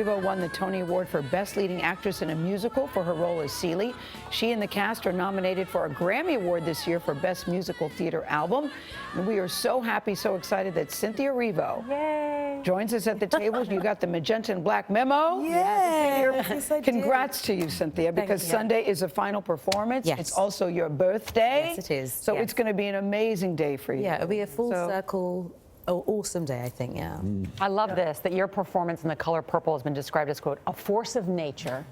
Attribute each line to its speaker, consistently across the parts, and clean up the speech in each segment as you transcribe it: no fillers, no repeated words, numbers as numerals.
Speaker 1: Erivo won the Tony Award for Best Leading Actress in a Musical for her role as Celie. She and the cast are nominated for a Grammy Award this year for Best Musical Theater Album. And we are so happy, so excited that Cynthia Erivo joins us at the table. You got the magenta and black memo.
Speaker 2: Yes, I
Speaker 1: Congrats to you, Cynthia, because Sunday is a final performance.
Speaker 2: Yes.
Speaker 1: It's also your birthday.
Speaker 2: Yes, it is.
Speaker 1: So it's going to be an amazing day for you.
Speaker 2: Yeah, it'll be a full circle. Oh, awesome day, I think, yeah.
Speaker 3: I love this, that your performance in The Color Purple has been described as, quote, a force of nature,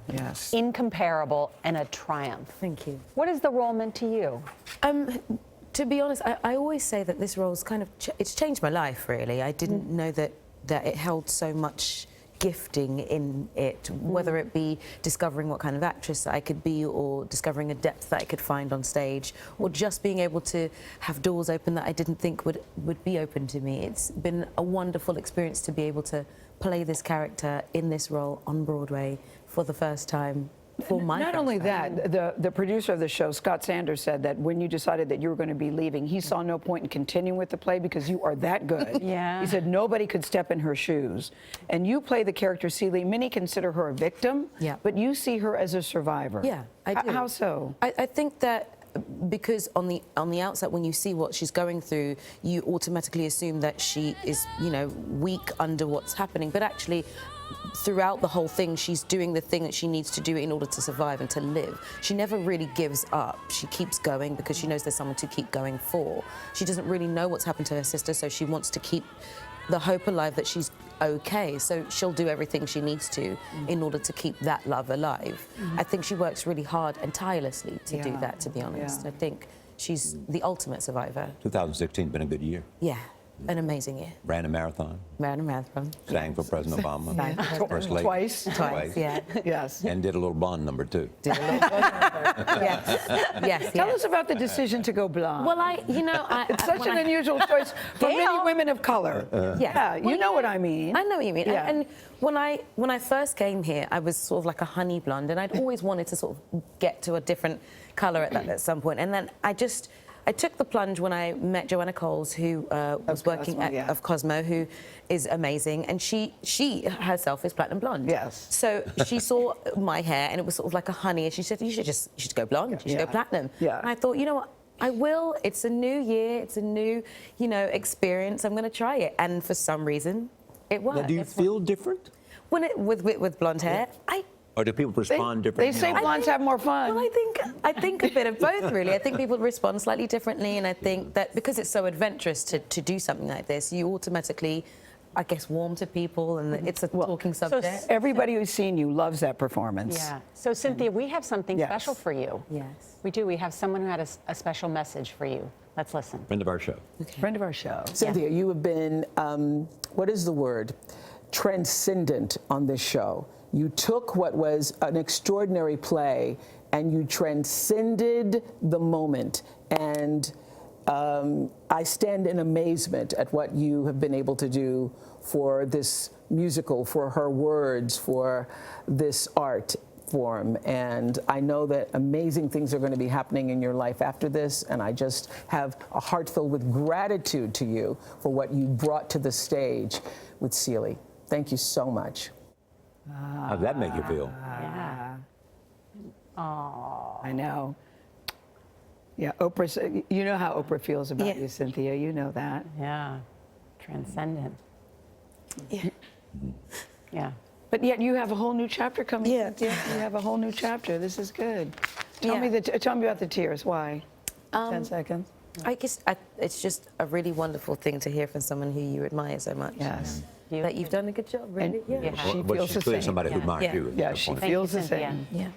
Speaker 3: incomparable, and a triumph.
Speaker 2: Thank you.
Speaker 3: What has the role meant to you?
Speaker 2: To be honest, I always say that this role's kind of, it's changed my life, really. I didn't know that it held so much gifting in it, whether it be discovering what kind of actress I could be, or discovering a depth that I could find on stage, or just being able to have doors open that I didn't think would be open to me. It's been a wonderful experience to be able to play this character in this role on Broadway for the first time. Not
Speaker 1: only that, the producer of the show, Scott Sanders, said that when you decided that you were going to be leaving, he saw no point in continuing with the play because you are that good. He said nobody could step in her shoes. And you play the character Celie. Many consider her a victim, but you see her as a survivor.
Speaker 2: Yeah, I do.
Speaker 1: How so?
Speaker 2: I think that because on the outside, when you see what she's going through, you automatically assume that she is, you know, weak under what's happening. But actually, throughout the whole thing, she's doing the thing that she needs to do in order to survive and to live. She never really gives up. She keeps going because she knows there's someone to keep going for. She doesn't really know what's happened to her sister, so she wants to keep the hope alive that she's okay. So she'll do everything she needs to in order to keep that love alive. I think she works really hard and tirelessly to do that, to be honest. I think she's the ultimate survivor.
Speaker 4: 2016 been a good year.
Speaker 2: Yeah. An amazing year.
Speaker 4: Ran a marathon.
Speaker 2: Ran a marathon.
Speaker 4: Sang for President Obama. First lady.
Speaker 1: Twice,
Speaker 2: yeah.
Speaker 1: Yes.
Speaker 4: And did a little Bond number, too.
Speaker 2: Did a little yes.
Speaker 1: Tell us about the decision to go blonde.
Speaker 2: Well,
Speaker 1: it's such an unusual choice for many women of color. You know what I mean.
Speaker 2: I know what you mean. And when I first came here, I was sort of like a honey blonde, and I'd always wanted to sort of get to a different color at some point. And then I took the plunge when I met Joanna Coles, who was working at Cosmo, who is amazing, and she herself is platinum blonde.
Speaker 1: Yes.
Speaker 2: So she saw my hair, and it was sort of like a honey, and she said, you should go blonde, you should go platinum.
Speaker 1: Yeah.
Speaker 2: And I thought, you know what, I will. It's a new year, it's a new, you know, experience. I'm going to try it, and for some reason, it worked.
Speaker 4: Now, do you feel different?
Speaker 2: When with blonde hair,
Speaker 4: Or do people respond differently?
Speaker 1: They say blondes have more fun.
Speaker 2: Well, I think a bit of both, really. I think people respond slightly differently, and I think that because it's so adventurous to do something like this, you automatically, I guess, warm to people, and it's a talking subject.
Speaker 1: So everybody who's seen you loves that performance.
Speaker 3: Yeah. So, Cynthia, we have something special for you.
Speaker 2: Yes.
Speaker 3: We do. We have someone who had a special message for you. Let's listen.
Speaker 4: Friend of our show.
Speaker 2: Okay.
Speaker 1: Friend of our show.
Speaker 5: Cynthia, you have been, what is the word? Transcendent on this show. You took what was an extraordinary play and you transcended the moment. And I stand in amazement at what you have been able to do for this musical, for her words, for this art form. And I know that amazing things are going to be happening in your life after this. And I just have a heart filled with gratitude to you for what you brought to the stage with Celie. Thank you so much.
Speaker 4: How does that make you feel?
Speaker 3: Oh.
Speaker 1: I know. Yeah, Oprah's, you know how Oprah feels about you, Cynthia. You know that.
Speaker 3: Yeah. Transcendent.
Speaker 2: Yeah.
Speaker 3: Yeah.
Speaker 1: But yet you have a whole new chapter coming.
Speaker 2: Yeah.
Speaker 1: You have a whole new chapter. This is good. Tell me about the tears. Why? 10 seconds.
Speaker 2: I guess it's just a really wonderful thing to hear from someone who you admire so much.
Speaker 1: Yes.
Speaker 2: That you've done a good job, really.
Speaker 1: And she feels the
Speaker 4: She's
Speaker 1: same.
Speaker 4: somebody who admires you.
Speaker 1: Yeah, she feels the same.
Speaker 2: Yeah.